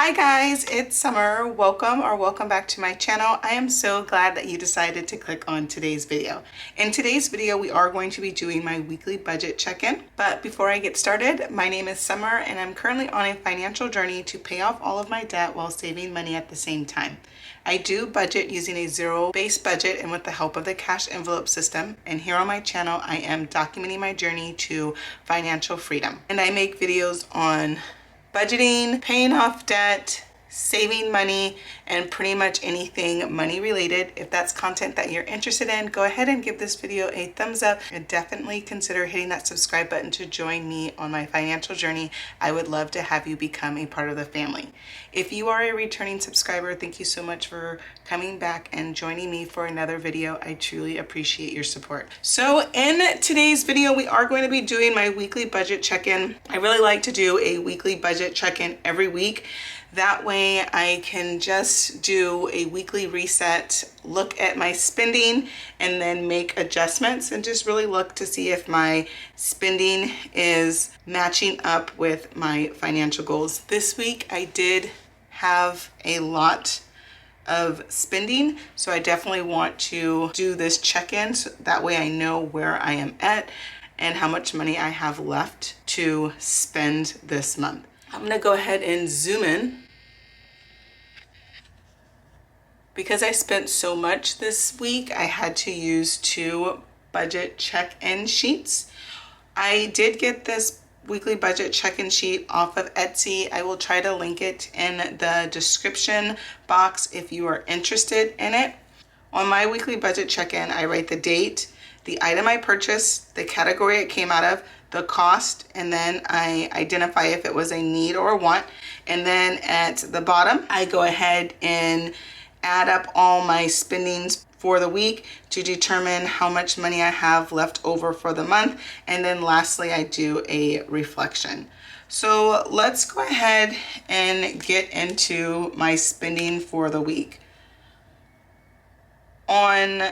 Hi guys, it's Summer. Welcome back to my channel. I am so glad that you decided to click on today's video. In today's video, we are going to be doing my weekly budget check-in. But before I get started, my name is Summer and I'm currently on a financial journey to pay off all of my debt while saving money at the same time. I do budget using a zero-based budget and with the help of the cash envelope system. And here on my channel, I am documenting my journey to financial freedom. And I make videos on budgeting, paying off debt, saving money, and pretty much anything money related. If that's content that you're interested in, go ahead and give this video a thumbs up and definitely consider hitting that subscribe button to join me on my financial journey. I would love to have you become a part of the family. If you are a returning subscriber, thank you so much for coming back and joining me for another video. I truly appreciate your support. So in today's video, we are going to be doing my weekly budget check-in. I really like to do a weekly budget check-in every week. That way I can just do a weekly reset, look at my spending, and then make adjustments and just really look to see if my spending is matching up with my financial goals. This week I did have a lot of spending, so I definitely want to do this check-in so that way I know where I am at and how much money I have left to spend this month. I'm gonna go ahead and zoom in. Because I spent so much this week, I had to use two budget check-in sheets. I did get this weekly budget check-in sheet off of Etsy. I will try to link it in the description box if you are interested in it. On my weekly budget check-in, I write the date, the item I purchased, the category it came out of, the cost, and then I identify if it was a need or a want. And then at the bottom, I go ahead and add up all my spendings for the week to determine how much money I have left over for the month. And then lastly, I do a reflection. So let's go ahead and get into my spending for the week. On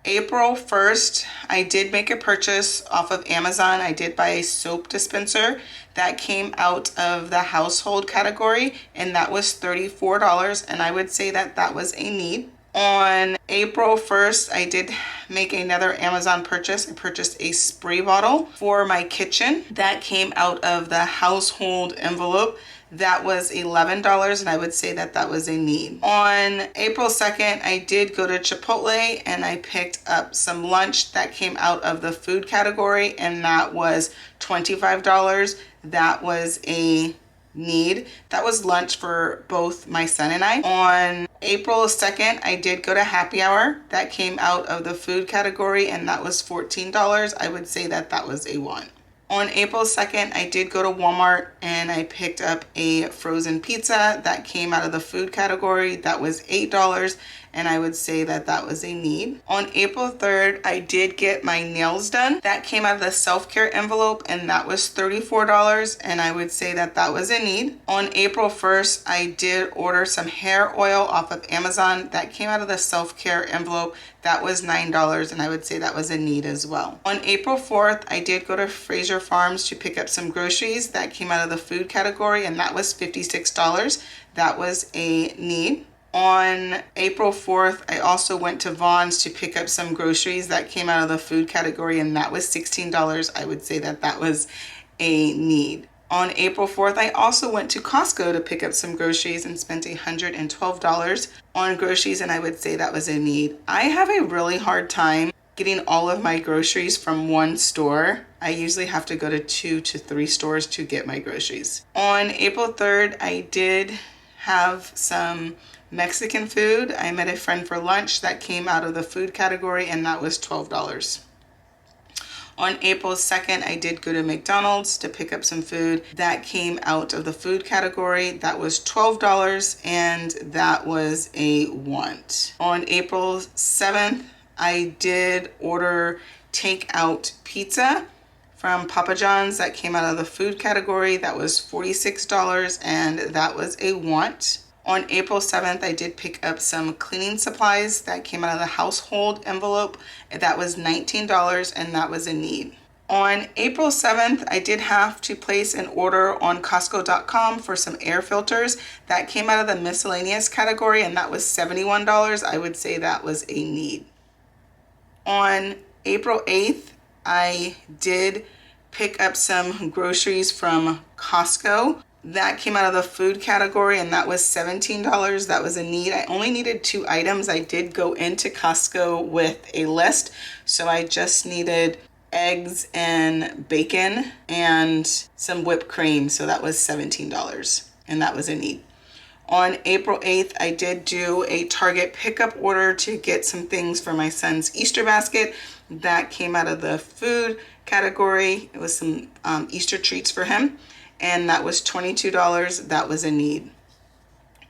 April 1st, I did make a purchase off of Amazon. I did buy a soap dispenser that came out of the household category, and that was $34, and I would say that that was a need. On April 1st, I did make another Amazon purchase. I purchased a spray bottle for my kitchen that came out of the household envelope. That was $11, and I would say that that was a need. On April 2nd, I did go to Chipotle and I picked up some lunch that came out of the food category, and that was $25. That was a need. That was lunch for both my son and I. On April 2nd, I did go to Happy Hour. That came out of the food category, and that was $14. I would say that that was a want. On April 2nd, I did go to Walmart and I picked up a frozen pizza that came out of the food category. That was $8, and I would say that that was a need. On April 3rd, I did get my nails done. That came out of the self-care envelope, and that was $34, and I would say that that was a need. On April 1st, I did order some hair oil off of Amazon. That came out of the self-care envelope. That was $9, and I would say that was a need as well. On April 4th, I did go to Fraser Farms to pick up some groceries. That came out of the food category, and that was $56. That was a need. On April 4th, I also went to Vaughn's to pick up some groceries that came out of the food category, and that was $16. I would say that that was a need. On April 4th, I also went to Costco to pick up some groceries and spent $112 on groceries, and I would say that was a need. I have a really hard time getting all of my groceries from one store. I usually have to go to 2 to 3 stores to get my groceries. On April 3rd, I did have some Mexican food. I met a friend for lunch that came out of the food category, and that was $12. On April 2nd, I did go to McDonald's to pick up some food that came out of the food category. That was $12, and that was a want. On April 7th, I did order takeout pizza from Papa John's that came out of the food category. That was $46, and that was a want. On April 7th, I did pick up some cleaning supplies that came out of the household envelope. That was $19, and that was a need. On April 7th, I did have to place an order on Costco.com for some air filters. That came out of the miscellaneous category, and that was $71. I would say that was a need. On April 8th, I did pick up some groceries from Costco. That came out of the food category, and that was $17. That was a need. I only needed 2 items. I did go into Costco with a list, so I just needed eggs and bacon and some whipped cream, so that was $17, and that was a need. On April 8th, I did do a Target pickup order to get some things for my son's Easter basket. That came out of the food category. It was some Easter treats for him, and that was $22. That was a need.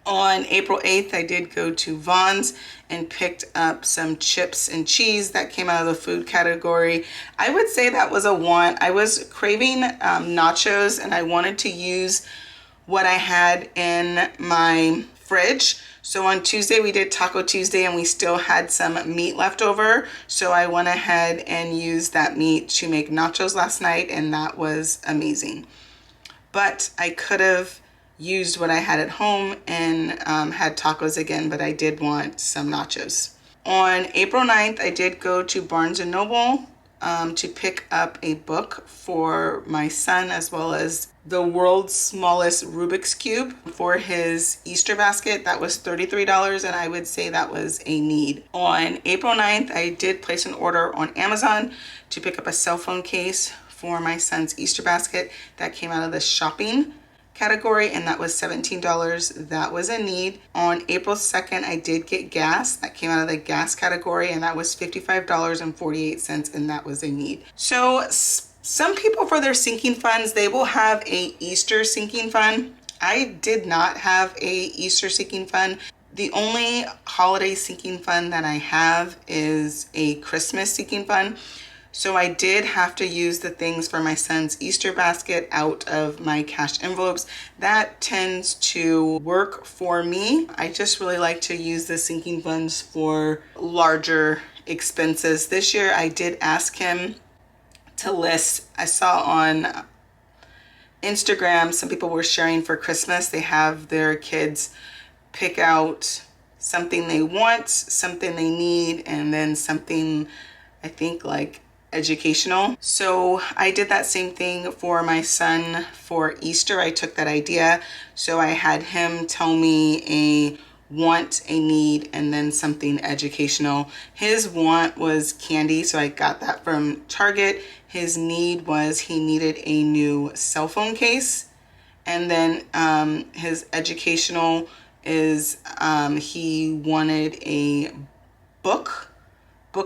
On April 8th, I did go to Vons and picked up some chips and cheese. That came out of the food category. I would say that was a want. I was craving nachos, and I wanted to use what I had in my fridge. So on Tuesday, we did Taco Tuesday, and we still had some meat left over. So I went ahead and used that meat to make nachos last night, and that was amazing. But I could have used what I had at home and had tacos again, but I did want some nachos. On April 9th, I did go to Barnes & Noble to pick up a book for my son, as well as the world's smallest Rubik's Cube for his Easter basket. That was $33, and I would say that was a need. On April 9th, I did place an order on Amazon to pick up a cell phone case for my son's Easter basket. That came out of the shopping category, and that was $17. That was a need. On April 2nd, I did get gas. That came out of the gas category, and that was $55.48, and that was a need. So some people, for their sinking funds, they will have a Easter sinking fund. I did not have a Easter sinking fund. The only holiday sinking fund that I have is a Christmas sinking fund. So I did have to use the things for my son's Easter basket out of my cash envelopes. That tends to work for me. I just really like to use the sinking funds for larger expenses. This year I did ask him to list, I saw on Instagram, some people were sharing for Christmas. They have their kids pick out something they want, something they need, and then something, I think, like educational. So I did that same thing for my son for Easter. I took that idea. So I had him tell me a want, a need, and then something educational. His want was candy, so I got that from Target. His need was he needed a new cell phone case. And then his educational is he wanted a book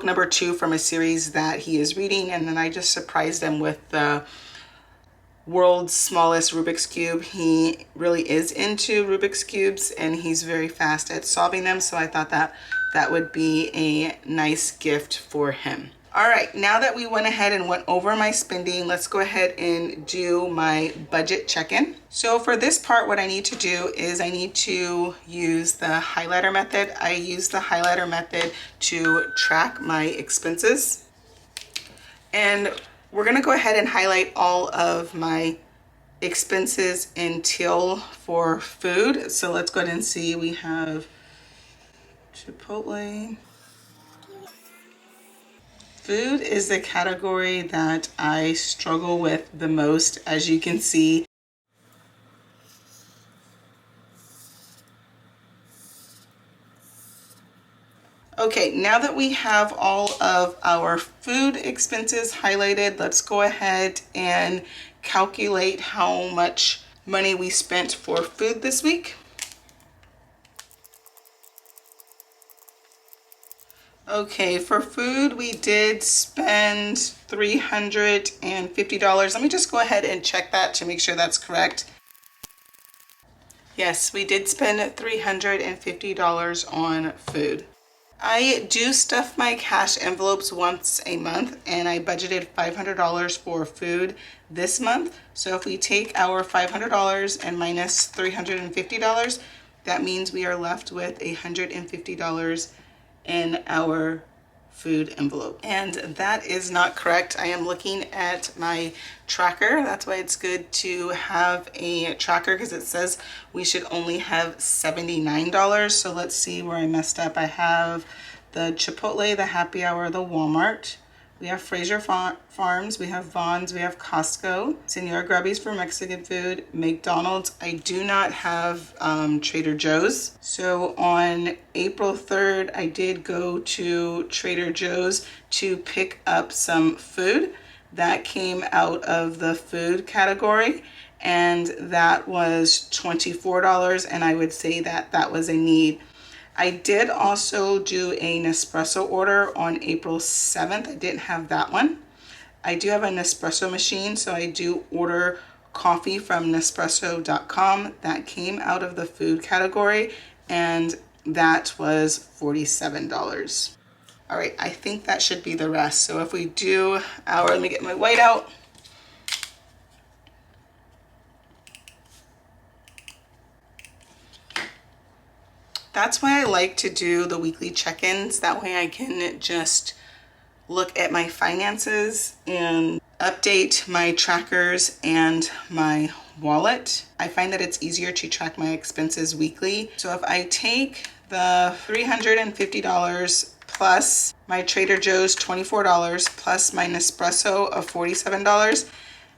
number 2 from a series that he is reading. And then I just surprised him with the world's smallest Rubik's Cube. He really is into Rubik's Cubes, and he's very fast at solving them. So I thought that that would be a nice gift for him. All right, now that we went ahead and went over my spending, let's go ahead and do my budget check-in. So for this part, what I need to do is I need to use the highlighter method. I use the highlighter method to track my expenses. And we're gonna go ahead and highlight all of my expenses until for food. So let's go ahead and see. We have Chipotle. Food is the category that I struggle with the most, as you can see. Okay, now that we have all of our food expenses highlighted, let's go ahead and calculate how much money we spent for food this week. Okay, for food, we did spend $350. Let me just go ahead and check that to make sure that's correct. Yes, we did spend $350 on food. I do stuff my cash envelopes once a month, and I budgeted $500 for food this month. So if we take our $500 and minus $350, that means we are left with $150 in our food envelope. And that is not correct. I am looking at my tracker. That's why it's good to have a tracker, because it says we should only have $79. So let's see where I messed up. I have the Chipotle, the Happy Hour, the Walmart. We have Fraser Farms, we have Vons, we have Costco, Senor Grubby's for Mexican food, McDonald's. I do not have Trader Joe's. So on April 3rd, I did go to Trader Joe's to pick up some food. That came out of the food category, and that was $24, and I would say that that was a need. I did also do a Nespresso order on April 7th. I didn't have that one. I do have a Nespresso machine, so I do order coffee from Nespresso.com. That came out of the food category, and that was $47. All right, I think that should be the rest. So if we do our, let me get my white out. That's why I like to do the weekly check-ins. That way I can just look at my finances and update my trackers and my wallet. I find that it's easier to track my expenses weekly. So if I take the $350 plus my Trader Joe's $24 plus my Nespresso of $47,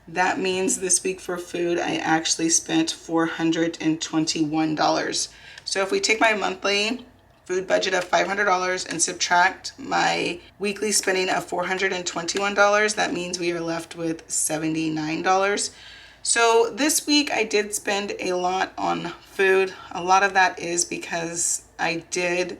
that means this week for food, I actually spent $421. So if we take my monthly food budget of $500 and subtract my weekly spending of $421, that means we are left with $79. So this week I did spend a lot on food. A lot of that is because I did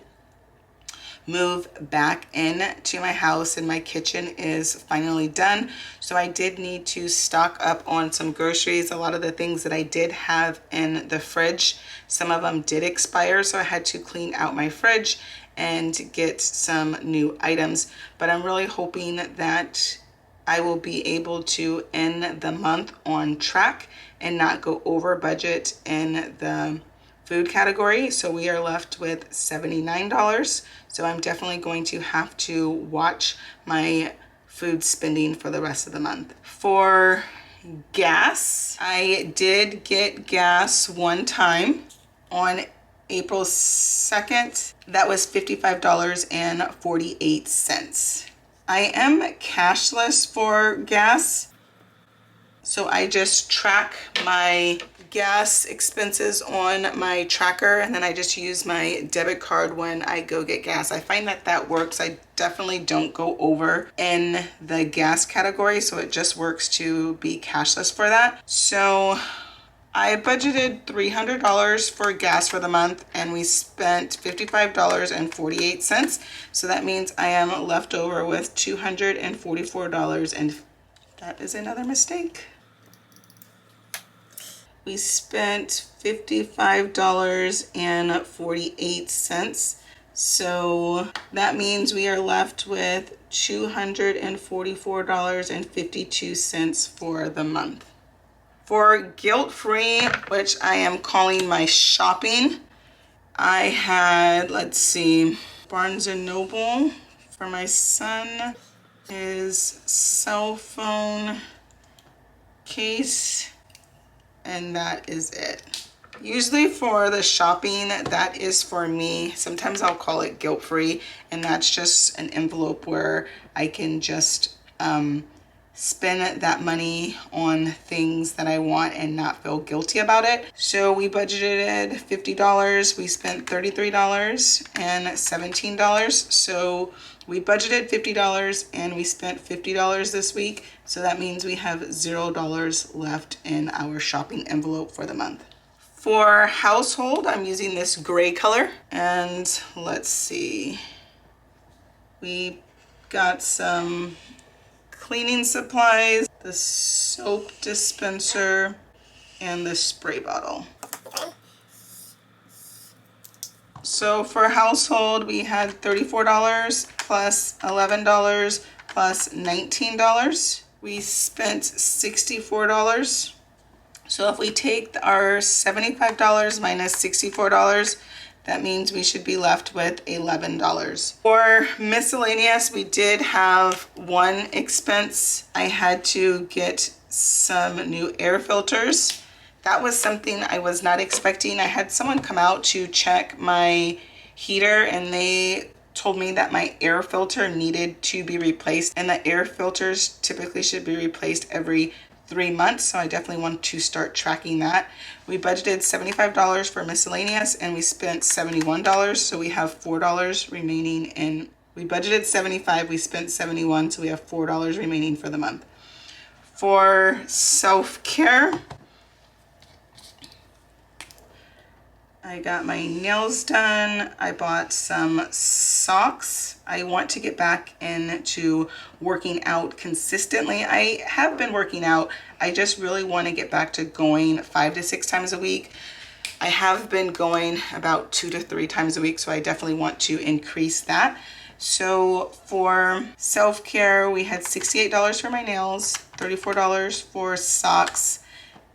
move back into my house and my kitchen is finally done. So I did need to stock up on some groceries. A lot of the things that I did have in the fridge, some of them did expire, so I had to clean out my fridge and get some new items. But I'm really hoping that I will be able to end the month on track and not go over budget in the food category. So we are left with $79. So I'm definitely going to have to watch my food spending for the rest of the month. For gas, I did get gas one time on April 2nd. That was $55.48. I am cashless for gas. So I just track my gas expenses on my tracker, and then I just use my debit card when I go get gas. I find that that works. I definitely don't go over in the gas category, so it just works to be cashless for that. So I budgeted $300 for gas for the month, and we spent $55.48. So that means I am left over with $244, and that is another mistake. We spent $55.48. So that means we are left with $244.52 for the month. For guilt-free, which I am calling my shopping, I had, let's see, Barnes & Noble for my son, his cell phone case, and that is it. Usually for the shopping, that is for me. Sometimes I'll call it guilt-free, and that's just an envelope where I can just spend that money on things that I want and not feel guilty about it. So we budgeted $50. We spent $33 and $17. So we budgeted $50 and we spent $50 this week. So that means we have $0 left in our shopping envelope for the month. For household, I'm using this gray color. And let's see. We got some cleaning supplies, the soap dispenser, and the spray bottle. So for household, we had $34 plus $11 plus $19. We spent $64. So if we take our $75 minus $64, That means we should be left with $11. For miscellaneous, we did have one expense. I had to get some new air filters. That was something I was not expecting. I had someone come out to check my heater and they told me that my air filter needed to be replaced, and the air filters typically should be replaced every 3 months, so I definitely want to start tracking that. We budgeted $75 for miscellaneous and we spent $71, so we have $4 remaining in. We budgeted $75, we spent $71, so we have $4 remaining for the month. For self-care, I got my nails done. I bought some socks. I want to get back into working out consistently. I have been working out. I just really want to get back to going 5 to 6 times a week. I have been going about 2 to 3 times a week, so I definitely want to increase that. So for self-care, we had $68 for my nails, $34 for socks,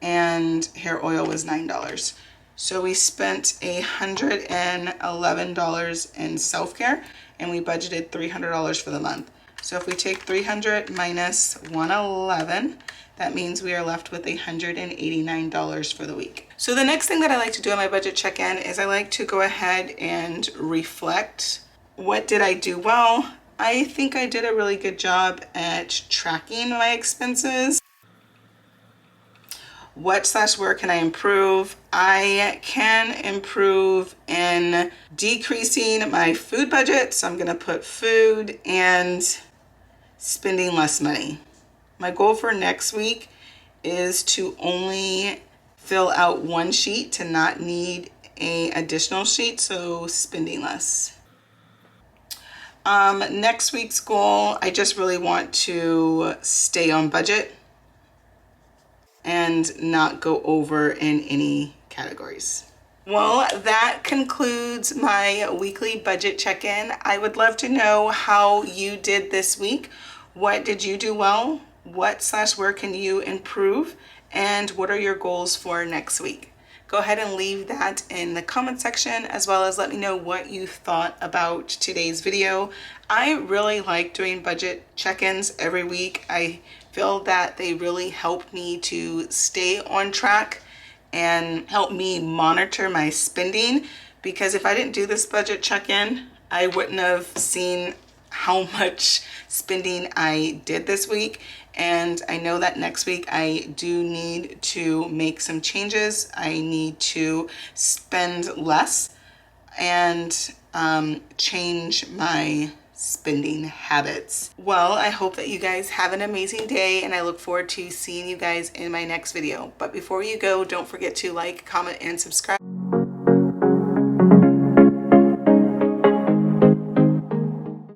and hair oil was $9. So we spent $111 in self-care and we budgeted $300 for the month. So if we take 300 minus 111, that means we are left with $189 for the week. So the next thing that I like to do on my budget check-in is I like to go ahead and reflect. What did I do well? I think I did a really good job at tracking my expenses. Where can I improve? I can improve in decreasing my food budget. So I'm gonna put food and spending less money. My goal for next week is to only fill out one sheet, to not need an additional sheet, so spending less. Next week's goal, I just really want to stay on budget and not go over in any categories. Well, that concludes my weekly budget check-in. I would love to know how you did this week. What did you do well? Where can you improve? And what are your goals for next week? Go ahead and leave that in the comment section, as well as let me know what you thought about today's video. I really like doing budget check-ins every week. I feel that they really help me to stay on track and help me monitor my spending, because if I didn't do this budget check-in, I wouldn't have seen how much spending I did this week. And I know that next week I do need to make some changes. I need to spend less and change my spending habits. Well, I hope that you guys have an amazing day, and I look forward to seeing you guys in my next video. But before you go, don't forget to like, comment, and subscribe.